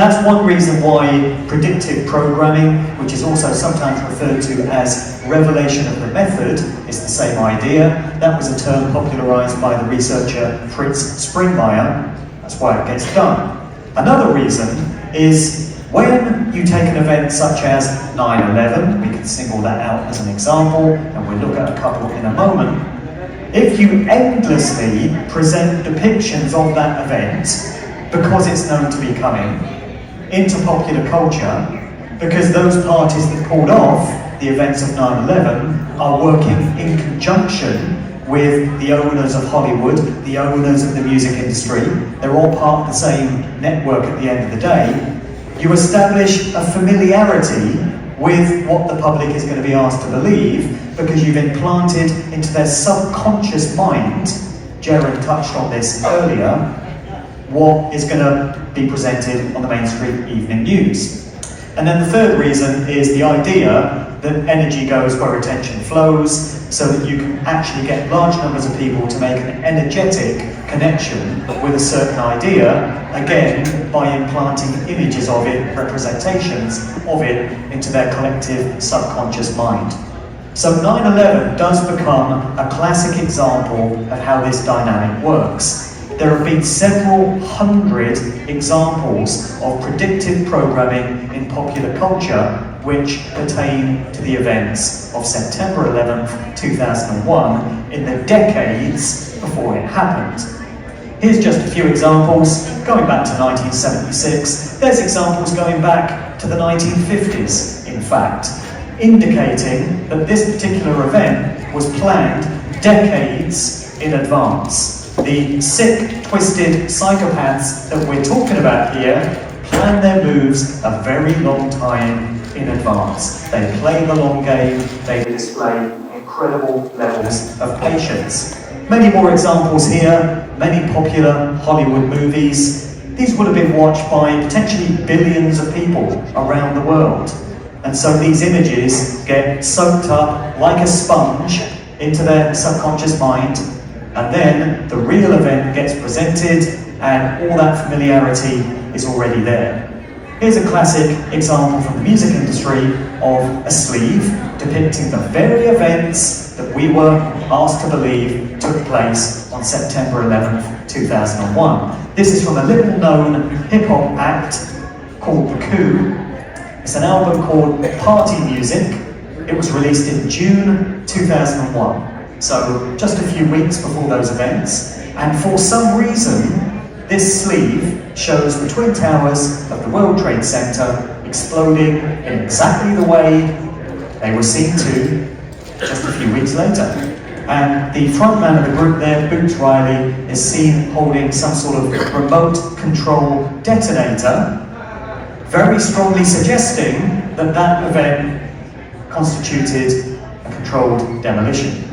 That's one reason why predictive programming, which is also sometimes referred to as revelation of the method, is the same idea. That was a term popularized by the researcher Fritz Springmeier. That's why it gets done. Another reason is when you take an event such as 9/11, we can single that out as an example, and we'll look at a couple in a moment. If you endlessly present depictions of that event, because it's known to be coming, into popular culture, because those parties that pulled off the events of 9/11 are working in conjunction with the owners of Hollywood, the owners of the music industry, they're all part of the same network at the end of the day, you establish a familiarity with what the public is going to be asked to believe, because you've implanted into their subconscious mind, Jared touched on this earlier, what is going to be presented on the mainstream evening news. And then the third reason is the idea that energy goes where attention flows, so that you can actually get large numbers of people to make an energetic connection with a certain idea, again, by implanting images of it, representations of it, into their collective subconscious mind. So 9/11 does become a classic example of how this dynamic works. There have been several hundred examples of predictive programming in popular culture which pertain to the events of September 11th, 2001 in the decades before it happened. Here's just a few examples going back to 1976. There's examples going back to the 1950s, in fact, indicating that this particular event was planned decades in advance. The sick, twisted psychopaths that we're talking about here plan their moves a very long time in advance. They play the long game, they display incredible levels of patience. Many more examples here, many popular Hollywood movies. These would have been watched by potentially billions of people around the world. And so these images get soaked up like a sponge into their subconscious mind, and then the real event gets presented and all that familiarity is already there. Here's a classic example from the music industry of a sleeve depicting the very events that we were asked to believe took place on September 11th, 2001. This is from a little known hip-hop act called The Coup. It's an album called Party Music. It was released in June 2001. So just a few weeks before those events, and for some reason this sleeve shows the Twin Towers of the World Trade Center exploding in exactly the way they were seen to just a few weeks later. And the frontman of the group there, Boots Riley, is seen holding some sort of remote control detonator, very strongly suggesting that that event constituted a controlled demolition.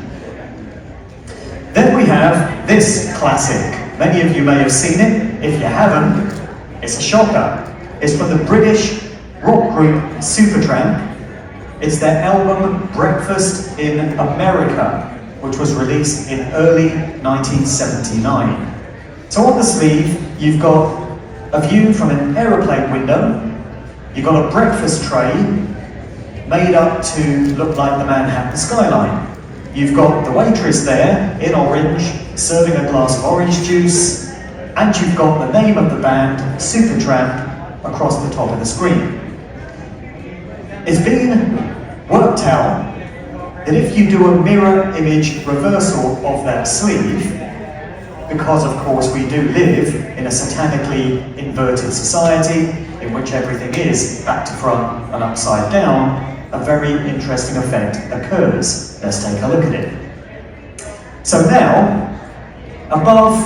Then we have this classic. Many of you may have seen it. If you haven't, it's a shocker. It's from the British rock group Supertramp. It's their album Breakfast in America, which was released in early 1979. So on the sleeve, you've got a view from an aeroplane window. You've got a breakfast tray made up to look like the Manhattan skyline. You've got the waitress there, in orange, serving a glass of orange juice, and you've got the name of the band, Supertramp, across the top of the screen. It's been worked out that if you do a mirror image reversal of that sleeve, because of course we do live in a satanically inverted society in which everything is back to front and upside down, a very interesting effect occurs. Let's take a look at it. So now, above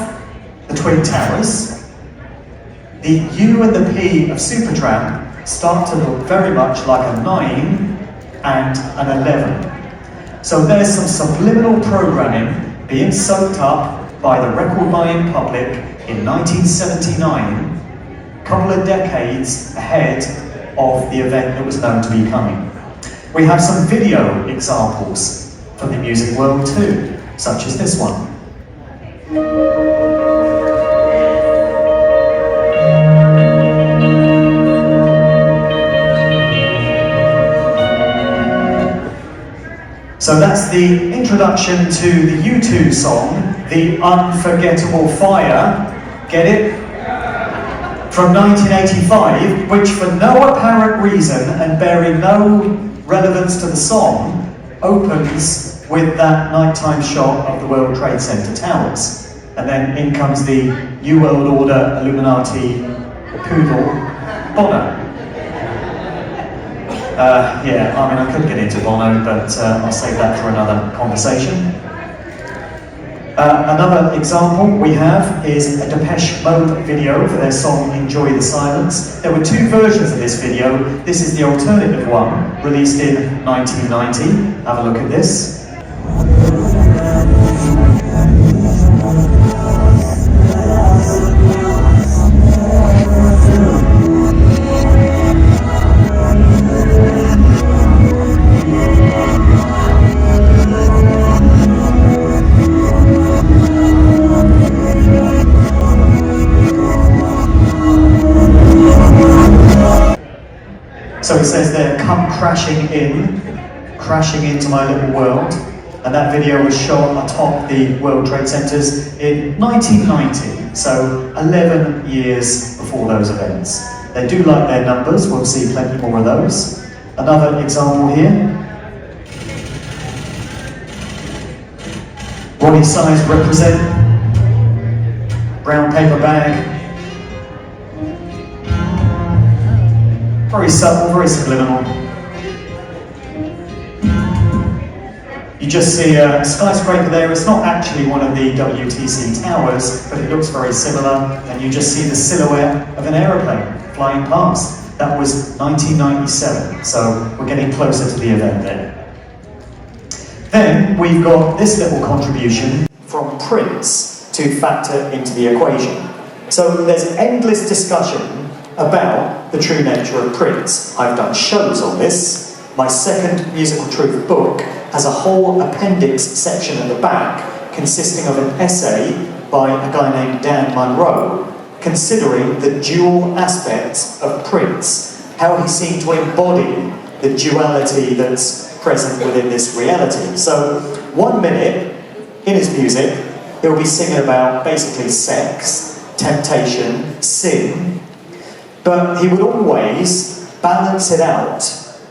the Twin Towers, the U and the P of Supertramp start to look very much like a 9 and an 11. So there's some subliminal programming being soaked up by the record-buying public in 1979, a couple of decades ahead of the event that was known to be coming. We have some video examples from the music world too, such as this one. So that's the introduction to the U2 song, The Unforgettable Fire. Get it? From 1985, which for no apparent reason and bearing no relevance to the song, opens with that nighttime shot of the World Trade Center towers. And then in comes the New World Order Illuminati poodle, Bono. Yeah, I mean, I could get into Bono, but I'll save that for another conversation. Another example we have is a Depeche Mode video for their song Enjoy the Silence. There were two versions of this video. This is the alternative one, released in 1990. Have a look at this. So it says there, come crashing into my little world. And that video was shot atop the World Trade Centers in 1990, so 11 years before those events. They do like their numbers, we'll see plenty more of those. Another example here. Body size represent, brown paper bag. Very subtle, very subliminal. You just see a skyscraper there. It's not actually one of the WTC towers, but it looks very similar. And you just see the silhouette of an aeroplane flying past. That was 1997, so we're getting closer to the event there. Then we've got this little contribution from Prince to factor into the equation. So there's endless discussion about the true nature of Prince. I've done shows on this. My second Musical Truth book has a whole appendix section at the back consisting of an essay by a guy named Dan Munro considering the dual aspects of Prince, how he seemed to embody the duality that's present within this reality. So 1 minute in his music he'll be singing about basically sex, temptation, sin, but he would always balance it out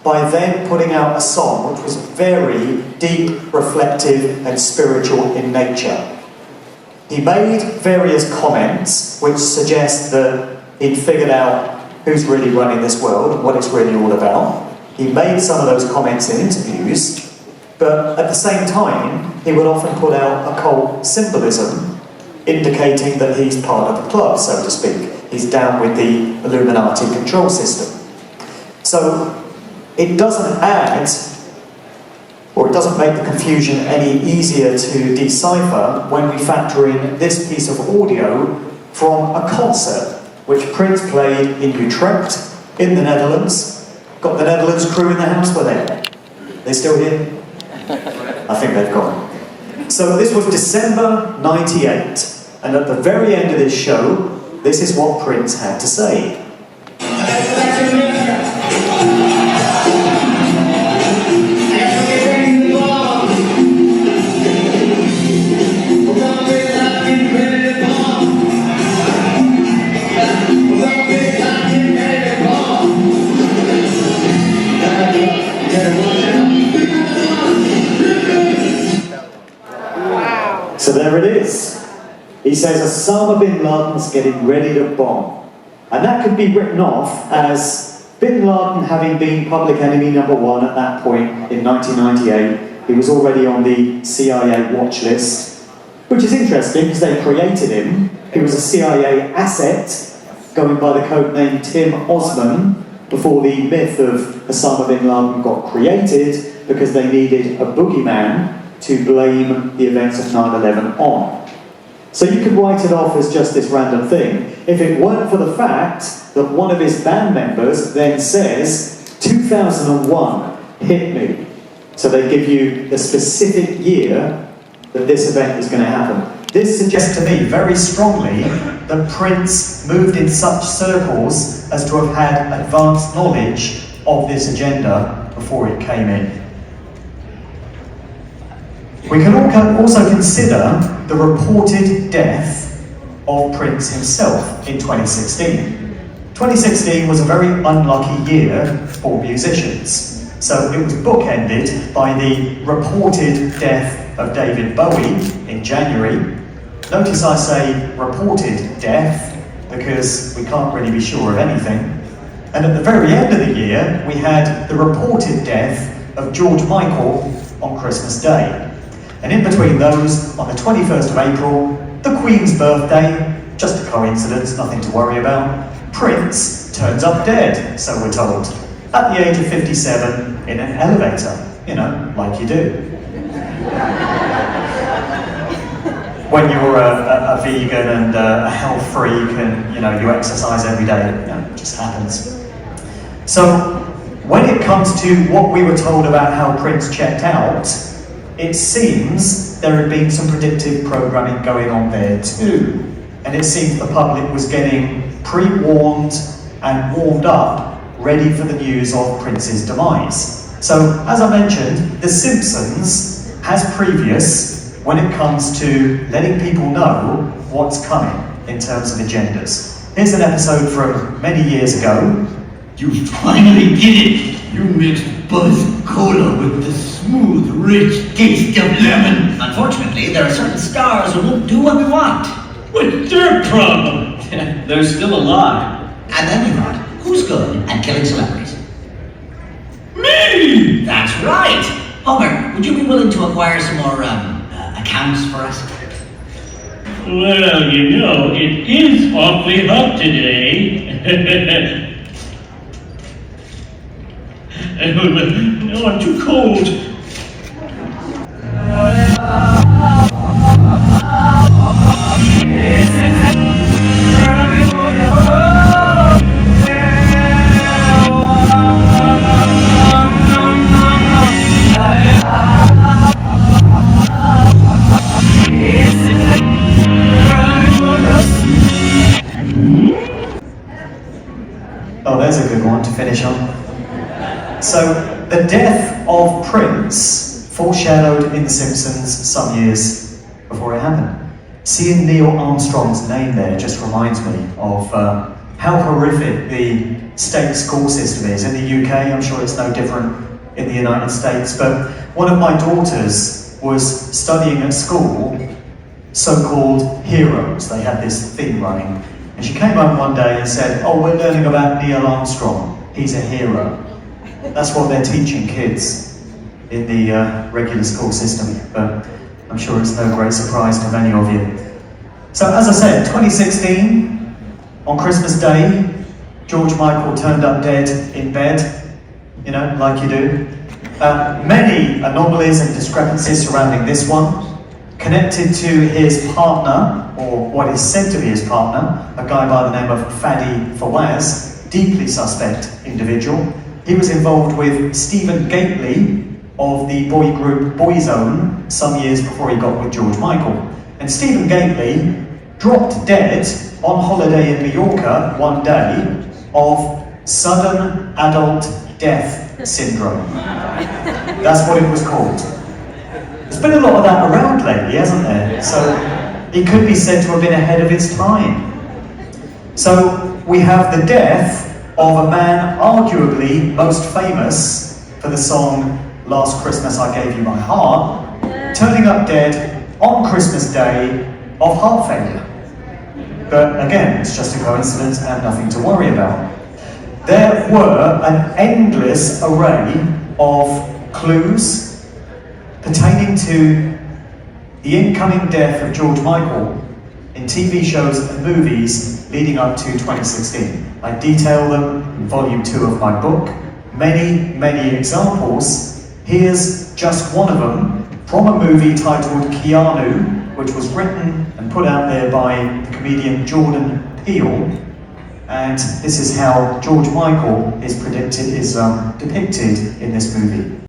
by then putting out a song which was very deep, reflective and spiritual in nature. He made various comments which suggest that he'd figured out who's really running this world and what it's really all about. He made some of those comments in interviews, but at the same time he would often put out occult symbolism indicating that he's part of the club, so to speak. He's down with the Illuminati control system. So it doesn't add, or it doesn't make the confusion any easier to decipher when we factor in this piece of audio from a concert which Prince played in Utrecht, in the Netherlands. Got the Netherlands crew in the house, were they? They still here? I think they've gone. So this was December 98, and at the very end of this show, this is what Prince had to say. So there it is. He says Osama bin Laden's getting ready to bomb. And that could be written off as bin Laden having been public enemy number 1 at that point in 1998. He was already on the CIA watch list, which is interesting because they created him. He was a CIA asset, going by the code name Tim Osman, before the myth of Osama bin Laden got created because they needed a boogeyman to blame the events of 9/11 on. So you could write it off as just this random thing, if it weren't for the fact that one of his band members then says, 2001, hit me. So they give you the specific year that this event is going to happen. This suggests to me very strongly that Prince moved in such circles as to have had advanced knowledge of this agenda before it came in. We can also consider the reported death of Prince himself in 2016. 2016 was a very unlucky year for musicians. So it was bookended by the reported death of David Bowie in January. Notice I say reported death because we can't really be sure of anything. And at the very end of the year, we had the reported death of George Michael on Christmas Day. And in between those, on the 21st of April, the Queen's birthday, just a coincidence, nothing to worry about, Prince turns up dead, so we're told, at the age of 57 in an elevator, you know, like you do. When you're a vegan and a health freak and, you know, you exercise every day, you know, it just happens. So, when it comes to what we were told about how Prince checked out, it seems there had been some predictive programming going on there too. And it seems the public was getting pre-warned and warmed up, ready for the news of Prince's demise. So, as I mentioned, The Simpsons has previous when it comes to letting people know what's coming in terms of agendas. Here's an episode from many years ago. You finally did it! You mixed Buzz Cola with the smooth, rich taste of lemon. Unfortunately, there are certain stars who won't do what we want. What's their problem? They're still alive. And then we thought, who's good at killing celebrities? Me! That's right! Homer, would you be willing to acquire some more, accounts for us? Well, you know, it is awfully hot today. No, I'm too cold. Oh, there's a good one to finish on. So, the death of Prince foreshadowed in The Simpsons some years before it happened. Seeing Neil Armstrong's name there just reminds me of how horrific the state school system is. In the UK, I'm sure it's no different in the United States, but one of my daughters was studying at school so-called heroes. They had this thing running. And she came home one day and said, "Oh, we're learning about Neil Armstrong. He's a hero." That's what they're teaching kids in the regular school system, but I'm sure it's no great surprise to many of you. So as I said, 2016, on Christmas Day, George Michael turned up dead in bed, you know, like you do. Many anomalies and discrepancies surrounding this one, connected to his partner, or what is said to be his partner, a guy by the name of Fadi Fawaz, deeply suspect individual. He was involved with Stephen Gately of the boy group Boyzone some years before he got with George Michael. And Stephen Gately dropped dead on holiday in Mallorca one day of sudden adult death syndrome. That's what it was called. There's been a lot of that around lately, hasn't there? So it could be said to have been ahead of its time. So we have the death of a man arguably most famous for the song Last Christmas I Gave You My Heart, turning up dead on Christmas Day of heart failure. But again, it's just a coincidence and nothing to worry about. There were an endless array of clues pertaining to the incoming death of George Michael in TV shows and movies leading up to 2016. I detail them in volume 2 of my book. Many, many examples. Here's just one of them from a movie titled Keanu, which was written and put out there by the comedian Jordan Peele. And this is how George Michael is depicted in this movie.